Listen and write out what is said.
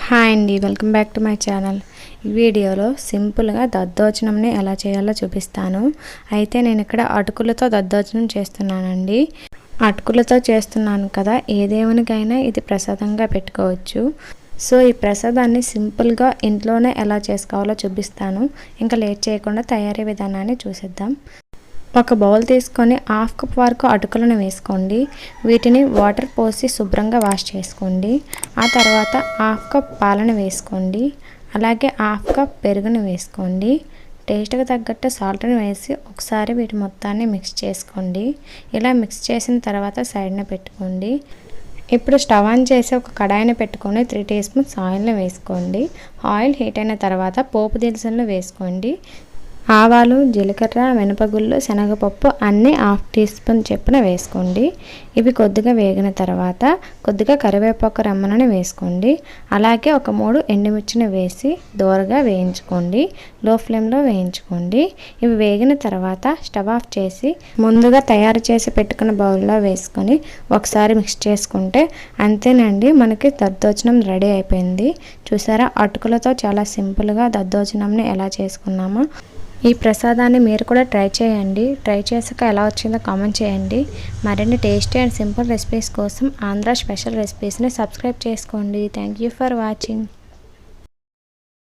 Hi అండి, welcome back to my channel. ఈ వీడియోలో సింపుల్గా దద్దోజనంని ఎలా చేయాలో చూపిస్తాను. అయితే నేను ఇక్కడ అటుకులతో దద్దోజనం చేస్తున్నానండి. అటుకులతో చేస్తున్నాను కదా, ఏ దేవునికైనా ఇది ప్రసాదంగా పెట్టుకోవచ్చు. సో ఈ ప్రసాదాన్ని సింపుల్గా ఇంట్లోనే ఎలా చేసుకోవాలో చూపిస్తాను. ఇంకా లేట్ చేయకుండా తయారీ విధానాన్ని చూసేద్దాం. ఒక బౌల్ తీసుకొని హాఫ్ కప్ వరకు అటుకులను వేసుకోండి. వీటిని వాటర్ పోసి శుభ్రంగా వాష్ చేసుకోండి. ఆ తర్వాత హాఫ్ కప్ పాలను వేసుకోండి. అలాగే హాఫ్ కప్ పెరుగును వేసుకోండి. టేస్ట్కి తగ్గట్టు సాల్ట్ని వేసి ఒకసారి వీటి మొత్తాన్ని మిక్స్ చేసుకోండి. ఇలా మిక్స్ చేసిన తర్వాత సైడ్న పెట్టుకోండి. ఇప్పుడు స్టవ్ ఆన్ చేసి ఒక కడాయిని పెట్టుకొని 3 టీ స్పూన్స్ ఆయిల్ని వేసుకోండి. ఆయిల్ హీట్ అయిన తర్వాత పోపు దినుసులను వేసుకోండి. ఆవాలు, జీలకర్ర, మినపగుళ్ళు, శనగపప్పు అన్నీ హాఫ్ టీ స్పూన్ చొప్పున వేసుకోండి. ఇవి కొద్దిగా వేగిన తర్వాత కొద్దిగా కరివేపాకు రెమ్మలను వేసుకోండి. అలాగే ఒక 3 ఎండుమిర్చిని వేసి దోరగా వేయించుకోండి. లో ఫ్లేమ్లో వేయించుకోండి. ఇవి వేగిన తర్వాత స్టవ్ ఆఫ్ చేసి ముందుగా తయారు చేసి పెట్టుకున్న బౌల్లో వేసుకొని ఒకసారి మిక్స్ చేసుకుంటే అంతేనండి, మనకి దద్దోజనం రెడీ అయిపోయింది. చూసారా, అటుకులతో చాలా సింపుల్గా దద్దోజనంని ఎలా చేసుకున్నామో. ఈ ప్రసాదాన్ని మీరు కూడా ట్రై చేయండి. ట్రై చేసాక ఎలా వచ్చిందో కామెంట్ చేయండి. మరిన్ని టేస్టీ అండ్ సింపుల్ రెసిపీస్ కోసం ఆంధ్ర స్పెషల్ రెసిపీస్ని సబ్స్క్రైబ్ చేసుకోండి. Thank you for watching.